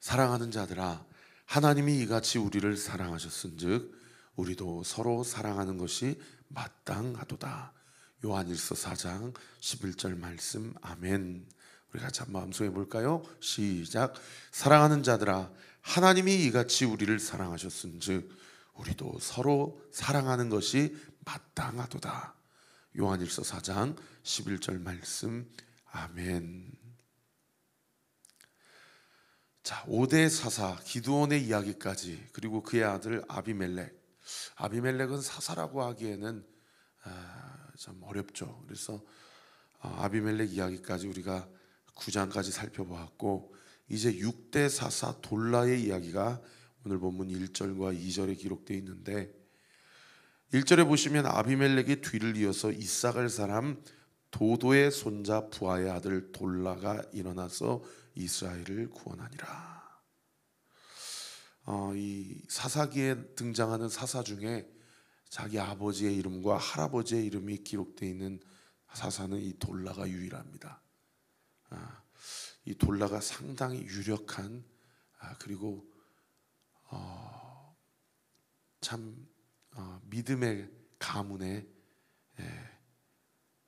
사랑하는 자들아, 하나님이 이같이 우리를 사랑하셨은즉 우리도 서로 사랑하는 것이 마땅하도다. 요한일서 4장 11절 말씀. 아멘. 우리 같이 한번 암송해 볼까요? 시작. 사랑하는 자들아, 하나님이 이같이 우리를 사랑하셨은즉 우리도 서로 사랑하는 것이 마땅하도다. 요한일서 4장 11절 말씀. 아멘. 자, 5대 사사 기드온의 이야기까지, 그리고 그의 아들 아비멜렉은 사사라고 하기에는 좀 어렵죠. 그래서 아비멜렉 이야기까지 우리가 9장까지 살펴보았고, 이제 6대 사사 돌라의 이야기가 오늘 본문 1절과 2절에 기록되어 있는데, 1절에 보시면 아비멜렉의 뒤를 이어서 이삭을 사람 도도의 손자 부하의 아들 돌라가 일어나서 이스라엘을 구원하니라. 이 사사기에 등장하는 사사 중에 자기 아버지의 이름과 할아버지의 이름이 기록되어 있는 사사는 이 돌라가 유일합니다. 이 돌라가 상당히 유력한, 그리고 참 믿음의 가문의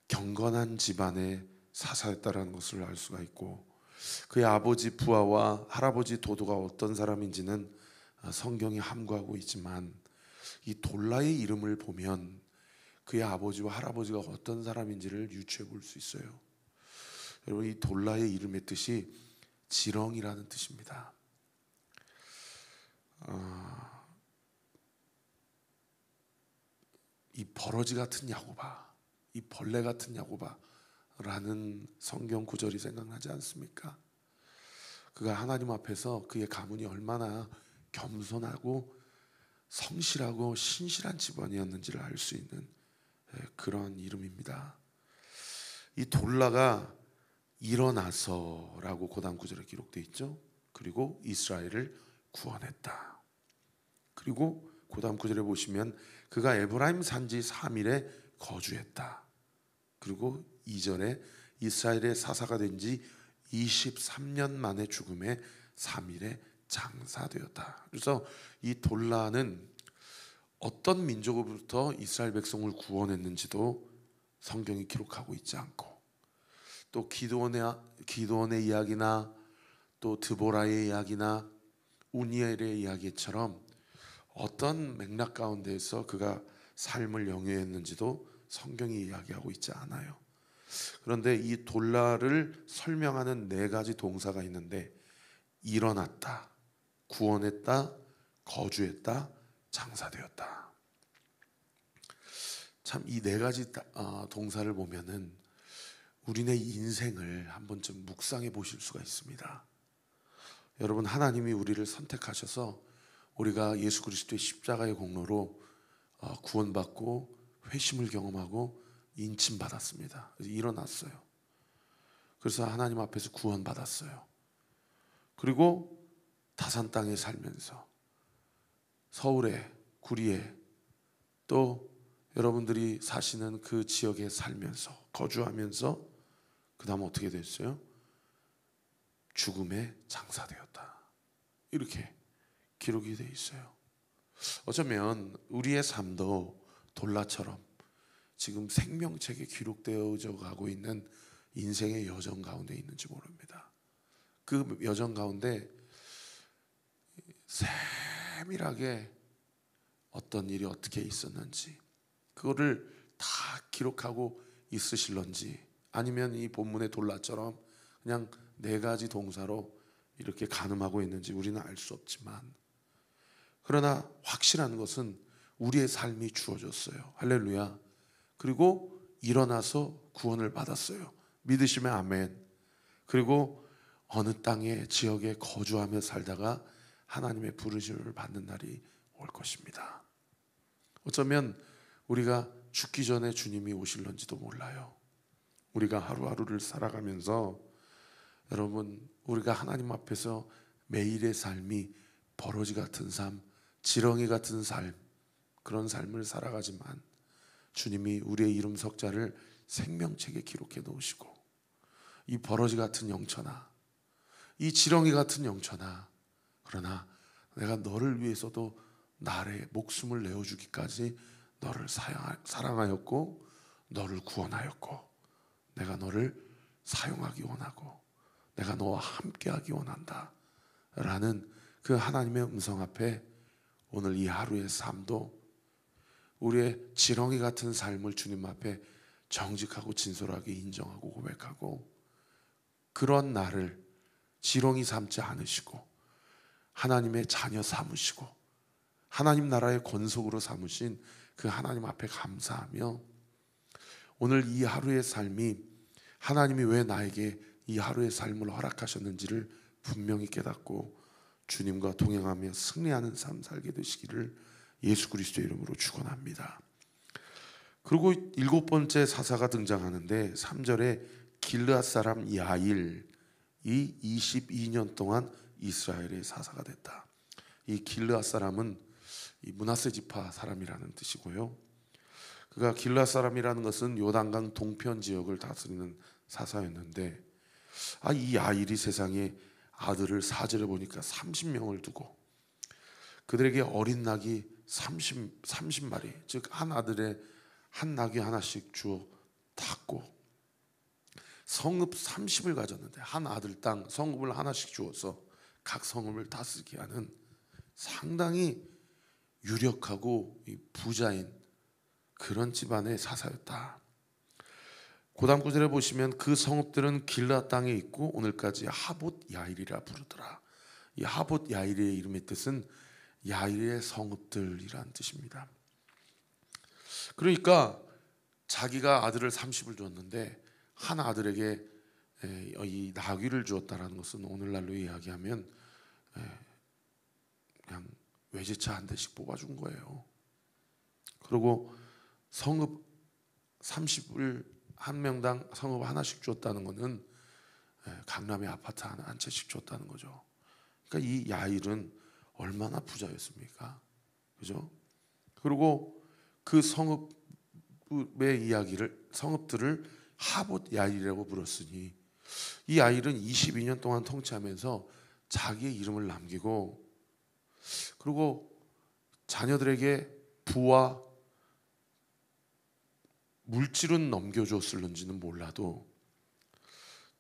경건한 집안의 사사였다라는 것을 알 수가 있고, 그의 아버지 부하와 할아버지 도도가 어떤 사람인지는 성경이 함구하고 있지만, 이 돌라의 이름을 보면 그의 아버지와 할아버지가 어떤 사람인지를 유추해 볼 수 있어요. 여러분, 이 돌라의 이름의 뜻이 지렁이라는 뜻입니다. 이 버러지 같은 야고바, 이 벌레 같은 야고바라는 성경 구절이 생각나지 않습니까? 그가 하나님 앞에서 그의 가문이 얼마나 겸손하고 성실하고 신실한 집안이었는지를 알 수 있는 그런 이름입니다. 이 돌라가 일어나서라고 고단 구절에 기록되어 있죠. 그리고 이스라엘을 구원했다. 그리고 고단 구절에 보시면 그가 에브라임 산지 3일에 거주했다. 그리고 2절에 이스라엘의 사사가 된 지 23년 만에 죽음에 3일에 장사되었다. 그래서 이 돌라는 어떤 민족으로부터 이스라엘 백성을 구원했는지도 성경이 기록하고 있지 않고, 또 기드온의 이야기나 또 드보라의 이야기나 우니엘의 이야기처럼 어떤 맥락 가운데에서 그가 삶을 영위했는지도 성경이 이야기하고 있지 않아요. 그런데 이 돌라를 설명하는 4가지 동사가 있는데, 일어났다, 구원했다, 거주했다, 장사되었다. 참 이 4가지 동사를 보면은 우리네 인생을 한 번쯤 묵상해 보실 수가 있습니다. 여러분, 하나님이 우리를 선택하셔서 우리가 예수 그리스도의 십자가의 공로로 구원받고 회심을 경험하고 인침받았습니다. 그래서 일어났어요. 그래서 하나님 앞에서 구원받았어요. 그리고 다산 땅에 살면서 서울에, 구리에, 또 여러분들이 사시는 그 지역에 살면서 거주하면서 그 다음 어떻게 됐어요? 죽음에 장사되었다. 이렇게 기록이 되어 있어요. 어쩌면 우리의 삶도 돌라처럼 지금 생명책에 기록되어져 가고 있는 인생의 여정 가운데 있는지 모릅니다. 그 여정 가운데 세밀하게 어떤 일이 어떻게 있었는지 그거를 다 기록하고 있으실런지, 아니면 이 본문의 돌라처럼 그냥 4가지 동사로 이렇게 가늠하고 있는지 우리는 알 수 없지만, 그러나 확실한 것은 우리의 삶이 주어졌어요. 할렐루야. 그리고 일어나서 구원을 받았어요. 믿으시면 아멘. 그리고 어느 땅에 지역에 거주하며 살다가 하나님의 부르심을 받는 날이 올 것입니다. 어쩌면 우리가 죽기 전에 주님이 오실런지도 몰라요. 우리가 하루하루를 살아가면서 여러분, 우리가 하나님 앞에서 매일의 삶이 버러지 같은 삶, 지렁이 같은 삶, 그런 삶을 살아가지만 주님이 우리의 이름 석자를 생명책에 기록해 놓으시고, 이 버러지 같은 영천아, 이 지렁이 같은 영천아, 그러나 내가 너를 위해서도 나의 목숨을 내어주기까지 너를 사랑하였고 너를 구원하였고 내가 너를 사용하기 원하고 내가 너와 함께하기 원한다 라는 그 하나님의 음성 앞에 오늘 이 하루의 삶도 우리의 지렁이 같은 삶을 주님 앞에 정직하고 진솔하게 인정하고 고백하고 그런 나를 지렁이 삼지 않으시고 하나님의 자녀 삼으시고 하나님 나라의 권속으로 삼으신 그 하나님 앞에 감사하며 오늘 이 하루의 삶이 하나님이 왜 나에게 이 하루의 삶을 허락하셨는지를 분명히 깨닫고 주님과 동행하며 승리하는 삶 살게 되시기를 예수 그리스도의 이름으로 축원합니다. 그리고 7번째 사사가 등장하는데 3절에 길르앗 사람 야일이 22년 동안 이스라엘의 사사가 됐다. 이 길르앗 사람은 이 므낫세 지파 사람이라는 뜻이고요. 그가 길르앗 사람이라는 것은 요단강 동편 지역을 다스리는 사사였는데 이 야일이 세상에 아들을 4절에 보니까 30명을 두고 그들에게 어린 낙이 30마리 즉 한 아들에 한 낙이 하나씩 주어 탔고 성읍 30을 가졌는데 한 아들당 성읍을 하나씩 주어서 각 성읍을 다스리게 하는 상당히 유력하고 부자인 그런 집안의 사사였다. 고다음 구절에 보시면 그 성읍들은 길르앗 땅에 있고 오늘까지 하봇 야일이라 부르더라. 이 하봇 야일의 이름의 뜻은 야일의 성읍들이란 뜻입니다. 그러니까 자기가 아들을 30을 줬는데 한 아들에게 이 나귀를 주었다라는 것은 오늘날로 이야기하면 그냥 외제차 한 대씩 뽑아준 거예요. 그리고 성읍 30을 한 명당 성읍 하나씩 줬다는 것은 강남의 아파트 한 채씩 줬다는 거죠. 그러니까 이 야일은 얼마나 부자였습니까? 그죠? 그리고 그 성읍의 이야기를 성읍들을 하봇 야일이라고 불렀으니 이 야일은 22년 동안 통치하면서 자기의 이름을 남기고 그리고 자녀들에게 부와 물질은 넘겨줬을는지는 몰라도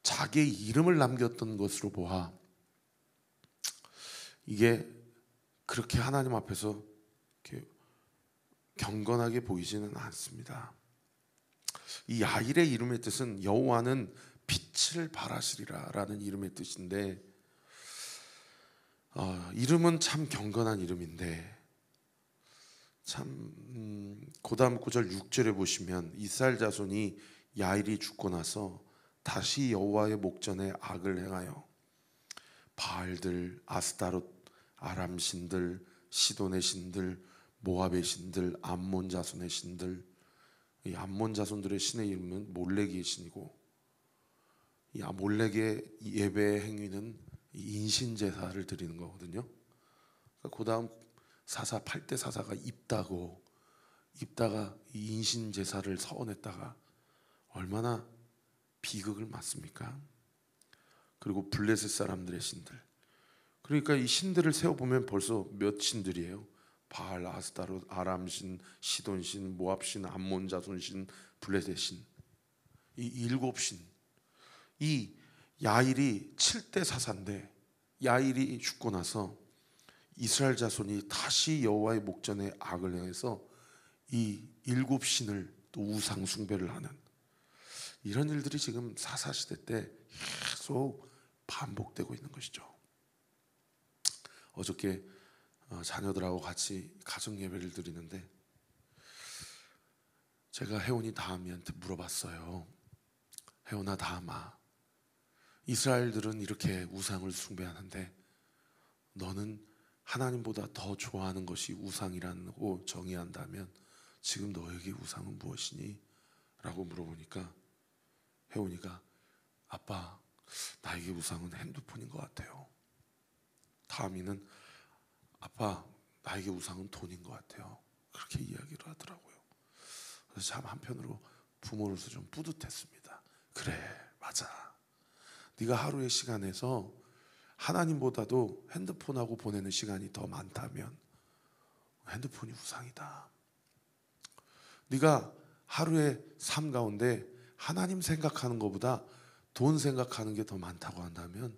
자기의 이름을 남겼던 것으로 보아 이게 그렇게 하나님 앞에서 이렇게 경건하게 보이지는 않습니다. 이 야일의 이름의 뜻은 여호와는 빛을 발하시리라 라는 이름의 뜻인데 이름은 참 경건한 이름인데 참 고다음 구절 6절에 보시면 이스라엘 자손이 야일이 죽고 나서 다시 여호와의 목전에 악을 행하여 바알들, 아스타롯, 아람 신들, 시돈의 신들, 모압의 신들, 암몬 자손의 신들 이 암몬 자손들의 신의 이름은 몰렉의 신이고 이 몰렉의 예배 행위는 인신 제사를 드리는 거거든요. 그러니까 그다음 사사 8대 사사가 입다가 이 인신 제사를 서원했다가 얼마나 비극을 맞습니까? 그리고 블레셋 사람들의 신들. 그러니까 이 신들을 세워 보면 벌써 몇 신들이에요. 바알, 아스타롯, 아람 신, 시돈 신, 모압 신, 암몬 자손 신, 블레셋 신. 이 7신. 이 야일이 7대 사사인데 야일이 죽고 나서 이스라엘 자손이 다시 여호와의 목전에 악을 행해서 이 7신을 또 우상 숭배를 하는 이런 일들이 지금 사사 시대 때 계속 반복되고 있는 것이죠. 어저께 자녀들하고 같이 가정 예배를 드리는데 제가 혜원이 다음이한테 물어봤어요. 혜원아 다음아, 이스라엘들은 이렇게 우상을 숭배하는데 너는 하나님보다 더 좋아하는 것이 우상이라고 정의한다면 지금 너에게 우상은 무엇이니? 라고 물어보니까 혜원이가 아빠, 나에게 우상은 핸드폰인 것 같아요. 다음이는 아빠, 나에게 우상은 돈인 것 같아요. 그렇게 이야기를 하더라고요. 그래서 참 한편으로 부모로서 좀 뿌듯했습니다. 그래, 맞아. 네가 하루의 시간에서 하나님보다도 핸드폰하고 보내는 시간이 더 많다면 핸드폰이 우상이다. 네가 하루의 삶 가운데 하나님 생각하는 것보다 돈 생각하는 게 더 많다고 한다면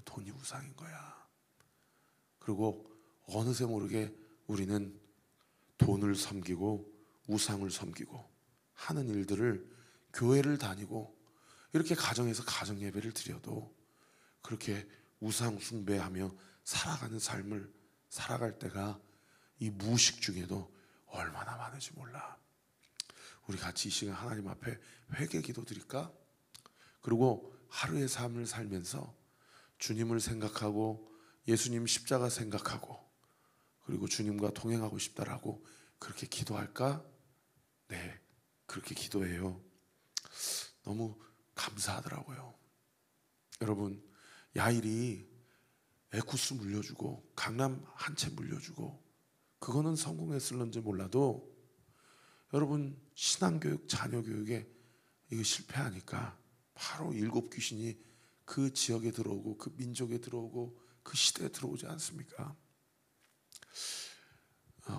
돈이 우상인 거야. 그리고 어느새 모르게 우리는 돈을 섬기고 우상을 섬기고 하는 일들을, 교회를 다니고 이렇게 가정에서 가정 예배를 드려도 그렇게 우상 숭배하며 살아가는 삶을 살아갈 때가 이 무의식 중에도 얼마나 많은지 몰라. 우리 같이 이 시간 하나님 앞에 회개 기도 드릴까? 그리고 하루의 삶을 살면서 주님을 생각하고 예수님 십자가 생각하고 그리고 주님과 동행하고 싶다라고 그렇게 기도할까? 네, 그렇게 기도해요. 너무 감사하더라고요. 여러분, 야일이 에쿠스 물려주고 강남 한 채 물려주고 그거는 성공했을런지 몰라도 여러분, 신앙교육, 자녀교육에 이거 실패하니까 바로 7 귀신이 그 지역에 들어오고 그 민족에 들어오고 그 시대에 들어오지 않습니까?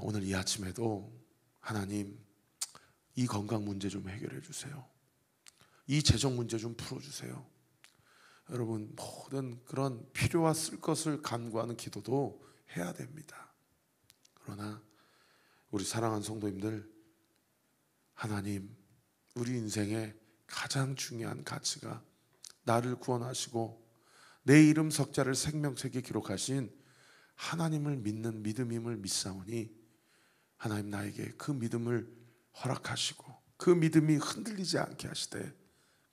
오늘 이 아침에도 하나님, 이 건강 문제 좀 해결해 주세요. 이 재정 문제 좀 풀어주세요. 여러분, 모든 그런 필요와 쓸 것을 간구하는 기도도 해야 됩니다. 그러나 우리 사랑하는 성도님들, 하나님, 우리 인생의 가장 중요한 가치가 나를 구원하시고 내 이름 석자를 생명책에 기록하신 하나님을 믿는 믿음임을 믿사오니 하나님 나에게 그 믿음을 허락하시고 그 믿음이 흔들리지 않게 하시되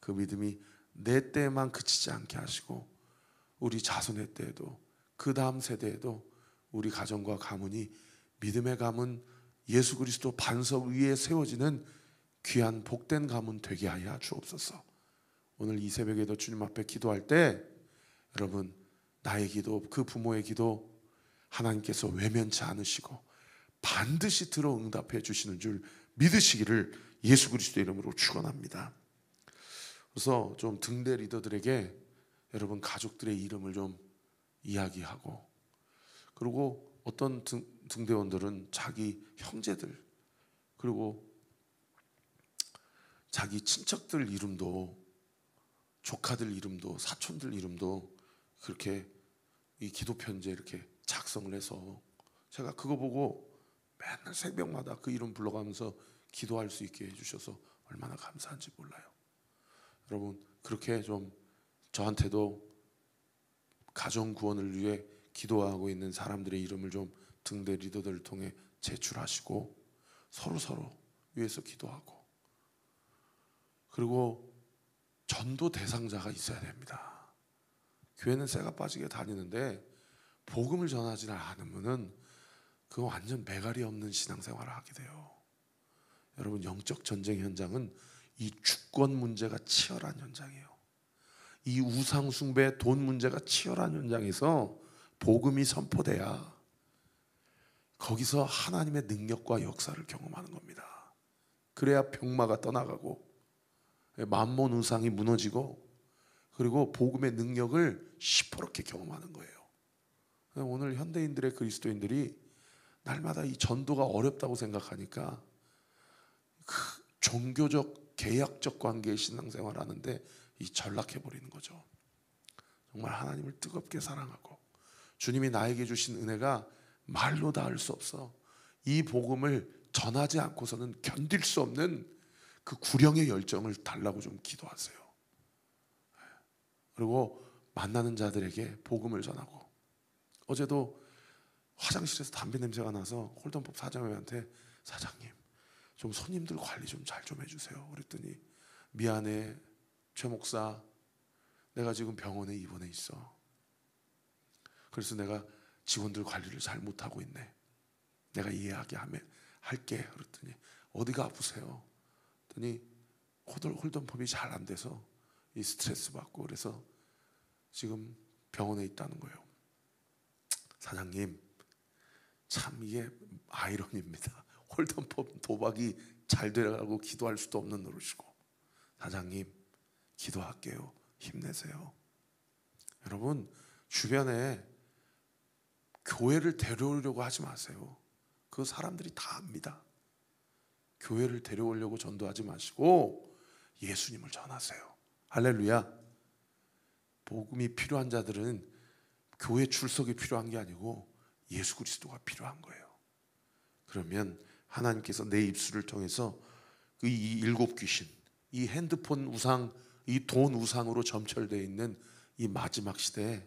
그 믿음이 내 때에만 그치지 않게 하시고 우리 자손의 때에도 그 다음 세대에도 우리 가정과 가문이 믿음의 가문, 예수 그리스도 반석 위에 세워지는 귀한 복된 가문 되게 하여 주옵소서. 오늘 이 새벽에도 주님 앞에 기도할 때 여러분, 나의 기도, 그 부모의 기도 하나님께서 외면치 않으시고 반드시 들어 응답해 주시는 줄 믿으시기를 예수 그리스도 이름으로 축원합니다. 그래서 좀 등대 리더들에게 여러분 가족들의 이름을 좀 이야기하고, 그리고 어떤 등대원들은 자기 형제들 그리고 자기 친척들 이름도, 조카들 이름도, 사촌들 이름도 그렇게 이 기도 편지에 이렇게 작성을 해서 제가 그거 보고 맨날 새벽마다 그 이름 불러가면서 기도할 수 있게 해주셔서 얼마나 감사한지 몰라요. 여러분, 그렇게 좀 저한테도 가정 구원을 위해 기도하고 있는 사람들의 이름을 좀 등대 리더들을 통해 제출하시고 서로 위해서 기도하고, 그리고 전도 대상자가 있어야 됩니다. 교회는 쇠가 빠지게 다니는데 복음을 전하지 않으면은 그거 완전 매갈이 없는 신앙생활을 하게 돼요. 여러분, 영적 전쟁 현장은 이 주권 문제가 치열한 현장이에요. 이 우상 숭배, 돈 문제가 치열한 현장에서 복음이 선포돼야 거기서 하나님의 능력과 역사를 경험하는 겁니다. 그래야 병마가 떠나가고 만몬 우상이 무너지고 그리고 복음의 능력을 시퍼렇게 경험하는 거예요. 오늘 현대인들의 그리스도인들이 날마다 이 전도가 어렵다고 생각하니까 그 종교적 계약적 관계의 신앙생활 하는데 이 전락해버리는 거죠. 정말 하나님을 뜨겁게 사랑하고 주님이 나에게 주신 은혜가 말로 닿을 수 없어 이 복음을 전하지 않고서는 견딜 수 없는 그 구령의 열정을 달라고 좀 기도하세요. 그리고 만나는 자들에게 복음을 전하고, 어제도 화장실에서 담배 냄새가 나서 홀던법 사장님한테 사장님 좀 손님들 관리 좀 잘 좀 해주세요 그랬더니 미안해 최 목사, 내가 지금 병원에 입원해 있어. 그래서 내가 직원들 관리를 잘 못하고 있네. 내가 이해하게 할게. 그랬더니 어디가 아프세요? 그랬더니 홀던법이 잘 안 돼서 이 스트레스 받고 그래서 지금 병원에 있다는 거예요. 사장님, 참 이게 아이러니입니다. 홀던법 도박이 잘 되라고 기도할 수도 없는 노릇이고, 사장님 기도할게요. 힘내세요. 여러분, 주변에 교회를 데려오려고 하지 마세요. 그 사람들이 다 압니다. 교회를 데려오려고 전도하지 마시고 예수님을 전하세요. 할렐루야. 복음이 필요한 자들은 교회 출석이 필요한 게 아니고 예수 그리스도가 필요한 거예요. 그러면 하나님께서 내 입술을 통해서 이 일곱 귀신, 이 핸드폰 우상, 이 돈 우상으로 점철되어 있는 이 마지막 시대에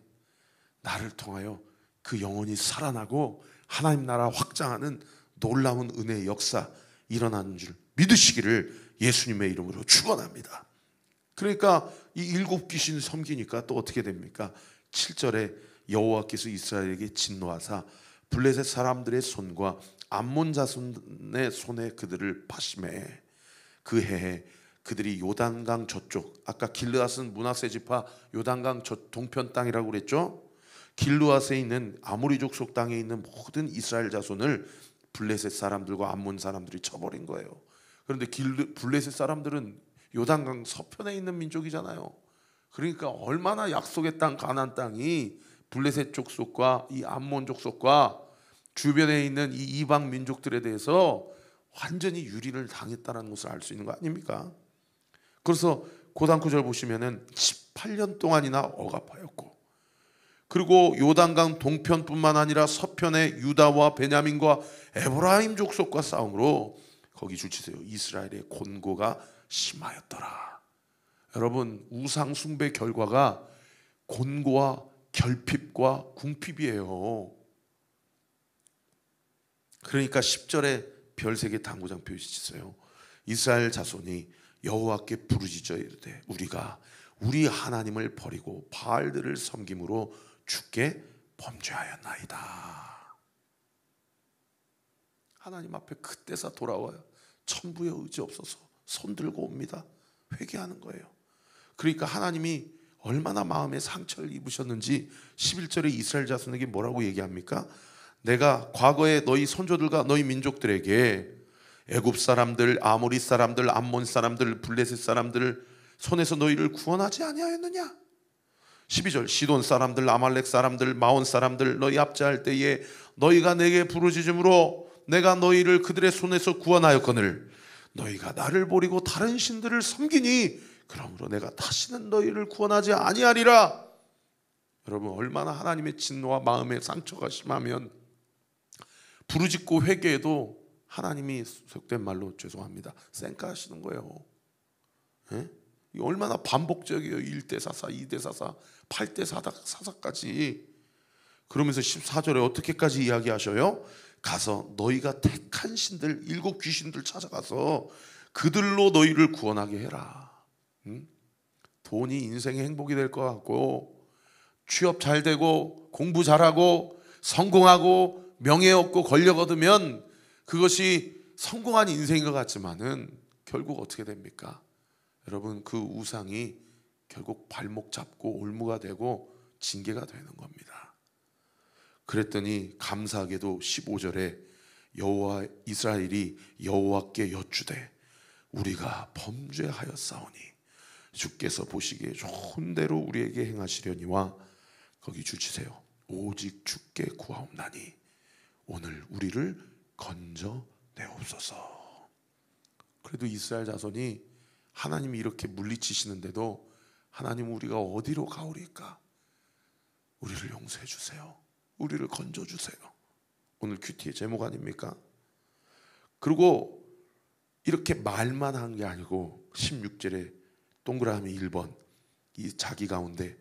나를 통하여 그 영혼이 살아나고 하나님 나라 확장하는 놀라운 은혜의 역사 일어나는 줄 믿으시기를 예수님의 이름으로 축원합니다. 그러니까 이 일곱 귀신 섬기니까 또 어떻게 됩니까? 7절에 여호와께서 이스라엘에게 진노하사 블레셋 사람들의 손과 암몬 자손의 손에 그들을 파심해 그 해에 그들이 요단강 저쪽, 아까 길르앗은 므낫세 지파 요단강 저 동편 땅이라고 그랬죠. 길르앗에 있는 아모리족 속 땅에 있는 모든 이스라엘 자손을 블레셋 사람들과 암몬 사람들이 쳐버린 거예요. 그런데 블레셋 사람들은 요단강 서편에 있는 민족이잖아요. 그러니까 얼마나 약속의 땅 가나안 땅이 블레셋 족속과 이 암몬 족속과 주변에 있는 이 이방 민족들에 대해서 완전히 유린을 당했다는 것을 알 수 있는 거 아닙니까? 그래서 고단 9절 보시면은 18년 동안이나 억압하였고, 그리고 요단강 동편뿐만 아니라 서편의 유다와 베냐민과 에브라임 족속과 싸움으로 거기 주치세요. 이스라엘의 곤고가 심하였더라. 여러분, 우상 숭배 결과가 곤고와 결핍과 궁핍이에요. 그러니까 10절에 별세개 당구장 표시했어요. 이스라엘 자손이 여호와께 부르짖어 이르되 우리가 우리 하나님을 버리고 바알들을 섬김으로 주께 범죄하였나이다. 하나님 앞에 그때서 돌아와요. 천부의 의지 없어서 손 들고 옵니다. 회개하는 거예요. 그러니까 하나님이 얼마나 마음에 상처를 입으셨는지 11절에 이스라엘 자손에게 뭐라고 얘기합니까? 내가 과거에 너희 선조들과 너희 민족들에게 애굽 사람들, 아모리 사람들, 암몬 사람들, 블레셋 사람들 손에서 너희를 구원하지 아니하였느냐? 12절 시돈 사람들, 아말렉 사람들, 마온 사람들 너희 압제할 때에 너희가 내게 부르짖음으로 내가 너희를 그들의 손에서 구원하였거늘 너희가 나를 버리고 다른 신들을 섬기니 그러므로 내가 다시는 너희를 구원하지 아니하리라. 여러분, 얼마나 하나님의 진노와 마음의 상처가 심하면 부르짖고 회개해도 하나님이 속된 말로 죄송합니다 쌩까하시는 거예요. 예? 얼마나 반복적이에요. 1대 4사, 2대 4사, 8대 4사까지. 그러면서 14절에 어떻게까지 이야기하셔요? 가서 너희가 택한 신들, 일곱 귀신들 찾아가서 그들로 너희를 구원하게 해라. 돈이 인생의 행복이 될 것 같고 취업 잘 되고 공부 잘하고 성공하고 명예 얻고 권력 얻으면 그것이 성공한 인생인 것 같지만은 결국 어떻게 됩니까? 여러분, 그 우상이 결국 발목 잡고 올무가 되고 징계가 되는 겁니다. 그랬더니 감사하게도 15절에 여호와 이스라엘이 여호와께 여쭈되 우리가 범죄하였사오니 주께서 보시기에 좋은 대로 우리에게 행하시려니와 거기 주치세요. 오직 주께 구하옵나니 오늘 우리를 건져내옵소서. 그래도 이스라엘 자손이 하나님이 이렇게 물리치시는데도 하나님 우리가 어디로 가오리까? 우리를 용서해 주세요. 우리를 건져 주세요. 오늘 큐티의 제목 아닙니까? 그리고 이렇게 말만 한 게 아니고 16절에 동그라미 1번 이 자기 가운데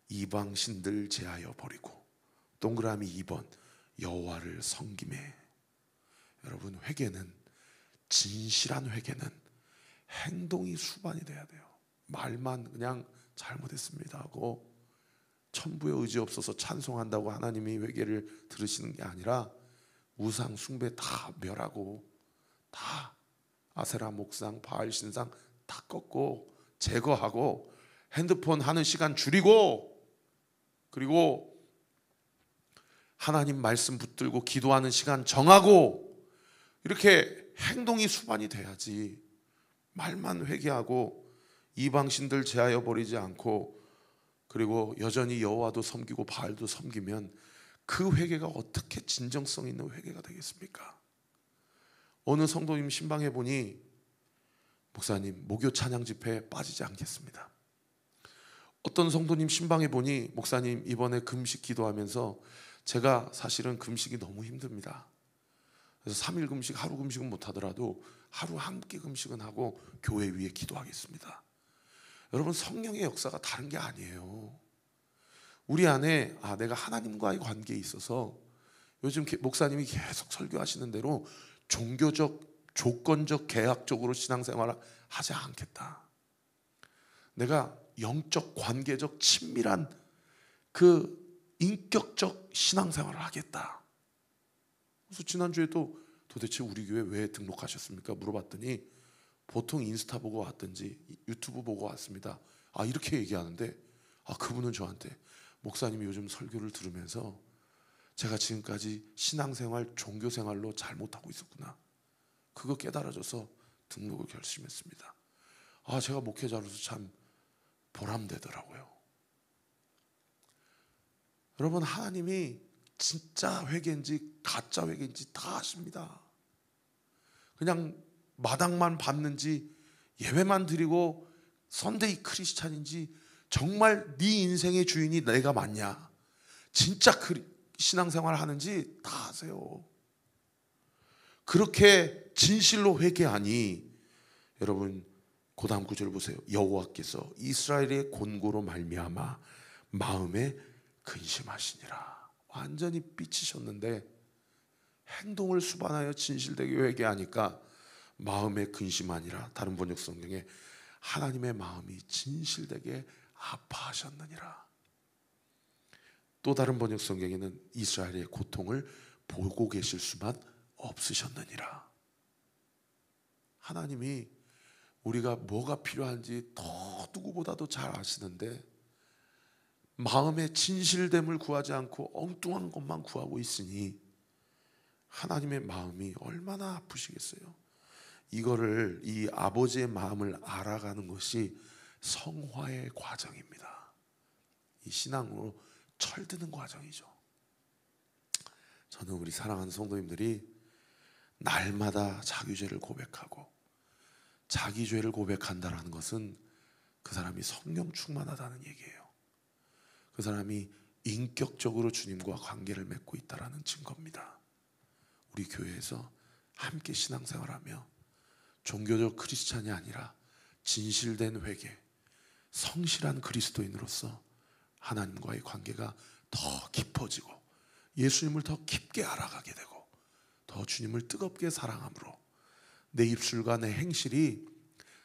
이방 신들 제하여 버리고 동그라미 2번 여호와를 섬김에. 여러분, 회개는 진실한 회개는 행동이 수반이 돼야 돼요. 말만 그냥 잘못했습니다 하고 천부의 의지 없어서 찬송한다고 하나님이 회개를 들으시는 게 아니라 우상 숭배 다 멸하고 다 아세라 목상, 바알 신상 다 꺾고 제거하고 핸드폰 하는 시간 줄이고 그리고 하나님 말씀 붙들고 기도하는 시간 정하고 이렇게 행동이 수반이 돼야지. 말만 회개하고 이방신들 제하여 버리지 않고 그리고 여전히 여호와도 섬기고 바알도 섬기면 그 회개가 어떻게 진정성 있는 회개가 되겠습니까? 어느 성도님 신방해 보니 목사님 목요 찬양 집회에 빠지지 않겠습니다. 어떤 성도님 신방해 보니 목사님 이번에 금식 기도하면서 제가 사실은 금식이 너무 힘듭니다. 그래서 3일 금식, 하루 금식은 못하더라도 하루 한 끼 금식은 하고 교회 위에 기도하겠습니다. 여러분, 성령의 역사가 다른 게 아니에요. 우리 안에 내가 하나님과의 관계에 있어서 요즘 목사님이 계속 설교하시는 대로 종교적, 조건적, 계약적으로 신앙생활을 하지 않겠다. 내가 영적, 관계적, 친밀한 그 인격적 신앙생활을 하겠다. 그래서 지난주에도 도대체 우리 교회 왜 등록하셨습니까? 물어봤더니 보통 인스타 보고 왔든지 유튜브 보고 왔습니다. 이렇게 얘기하는데 그분은 저한테 목사님이 요즘 설교를 들으면서 제가 지금까지 신앙생활, 종교생활로 잘못하고 있었구나. 그거 깨달아져서 등록을 결심했습니다. 제가 목회자로서 참 보람되더라고요. 여러분, 하나님이 진짜 회개인지 가짜 회개인지 다 아십니다. 그냥 마당만 밟는지 예배만 드리고 선데이 크리스찬인지 정말 네 인생의 주인이 내가 맞냐, 진짜 신앙생활 하는지 다 아세요. 그렇게 진실로 회개하니 여러분 그 다음 구절 보세요. 여호와께서 이스라엘의 곤고로 말미암아 마음에 근심하시니라. 완전히 삐치셨는데 행동을 수반하여 진실되게 회개하니까 마음에 근심하니라. 다른 번역 성경에 하나님의 마음이 진실되게 아파하셨느니라. 또 다른 번역 성경에는 이스라엘의 고통을 보고 계실 수만 없으셨느니라. 하나님이 우리가 뭐가 필요한지 더 누구보다도 잘 아시는데 마음의 진실됨을 구하지 않고 엉뚱한 것만 구하고 있으니 하나님의 마음이 얼마나 아프시겠어요. 이거를, 이 아버지의 마음을 알아가는 것이 성화의 과정입니다. 이 신앙으로 철드는 과정이죠. 저는 우리 사랑하는 성도님들이 날마다 자기죄를 고백하고, 자기 죄를 고백한다는 것은 그 사람이 성령 충만하다는 얘기예요. 그 사람이 인격적으로 주님과 관계를 맺고 있다는 증거입니다. 우리 교회에서 함께 신앙생활하며 종교적 크리스찬이 아니라 진실된 회개, 성실한 그리스도인으로서 하나님과의 관계가 더 깊어지고 예수님을 더 깊게 알아가게 되고 더 주님을 뜨겁게 사랑함으로 내 입술과 내 행실이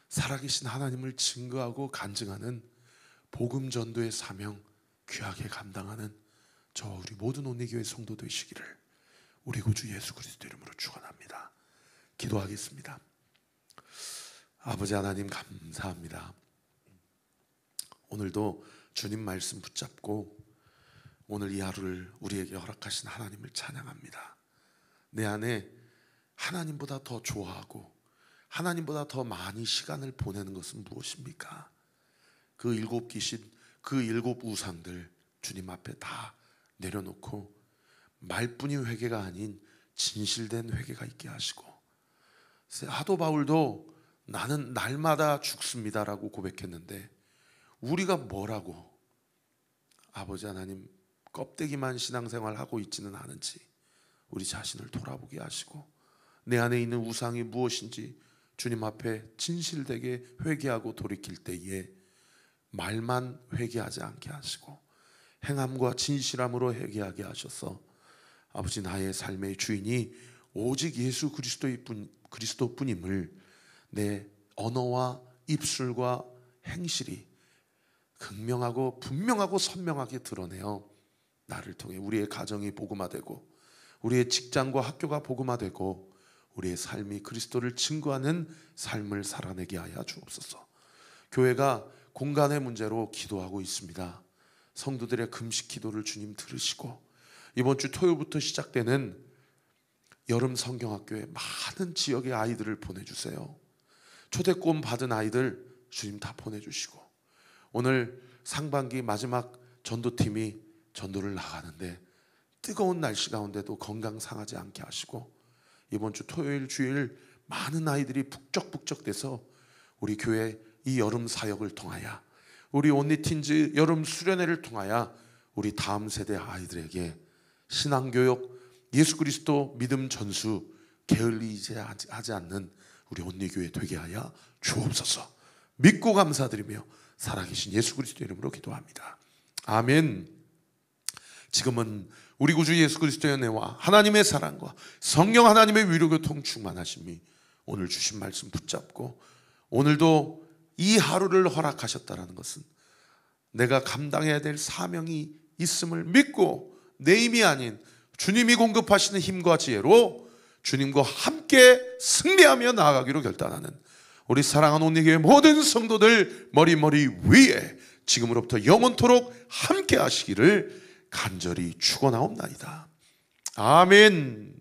살아계신 하나님을 증거하고 간증하는 복음 전도의 사명 귀하게 감당하는 저 우리 모든 온리교회 성도 되시기를 우리 구주 예수 그리스도 이름으로 축원합니다. 기도하겠습니다. 아버지 하나님, 감사합니다. 오늘도 주님 말씀 붙잡고 오늘 이 하루를 우리에게 허락하신 하나님을 찬양합니다. 내 안에 하나님보다 더 좋아하고 하나님보다 더 많이 시간을 보내는 것은 무엇입니까? 그 일곱 귀신, 그 일곱 우상들 주님 앞에 다 내려놓고 말뿐인 회개가 아닌 진실된 회개가 있게 하시고, 사도 바울도 나는 날마다 죽습니다라고 고백했는데 우리가 뭐라고 아버지 하나님 껍데기만 신앙생활하고 있지는 않은지 우리 자신을 돌아보게 하시고 내 안에 있는 우상이 무엇인지 주님 앞에 진실되게 회개하고 돌이킬 때에 말만 회개하지 않게 하시고 행함과 진실함으로 회개하게 하셔서 아버지 나의 삶의 주인이 오직 예수 그리스도뿐임을 내 언어와 입술과 행실이 극명하고 분명하고 선명하게 드러내어 나를 통해 우리의 가정이 복음화되고 우리의 직장과 학교가 복음화되고 우리의 삶이 그리스도를 증거하는 삶을 살아내게 하여 주옵소서. 교회가 공간의 문제로 기도하고 있습니다. 성도들의 금식 기도를 주님 들으시고 이번 주 토요일부터 시작되는 여름 성경학교에 많은 지역의 아이들을 보내주세요. 초대권 받은 아이들 주님 다 보내주시고 오늘 상반기 마지막 전도팀이 전도를 나가는데 뜨거운 날씨 가운데도 건강 상하지 않게 하시고 이번 주 토요일 주일 많은 아이들이 북적북적 돼서 우리 교회 이 여름 사역을 통하여 우리 온리틴즈 여름 수련회를 통하여 우리 다음 세대 아이들에게 신앙교육, 예수 그리스도 믿음 전수 게을리지 하지 않는 우리 온리교회 되게 하여 주옵소서. 믿고 감사드리며 살아계신 예수 그리스도 이름으로 기도합니다. 아멘. 지금은 우리 구주 예수 그리스도의 은혜와 하나님의 사랑과 성령 하나님의 위로교통 충만하심이 오늘 주신 말씀 붙잡고 오늘도 이 하루를 허락하셨다는 것은 내가 감당해야 될 사명이 있음을 믿고 내 힘이 아닌 주님이 공급하시는 힘과 지혜로 주님과 함께 승리하며 나아가기로 결단하는 우리 사랑하는 온리교회 모든 성도들 머리 위에 지금으로부터 영원토록 함께 하시기를 간절히 축원하옵나이다. 아멘.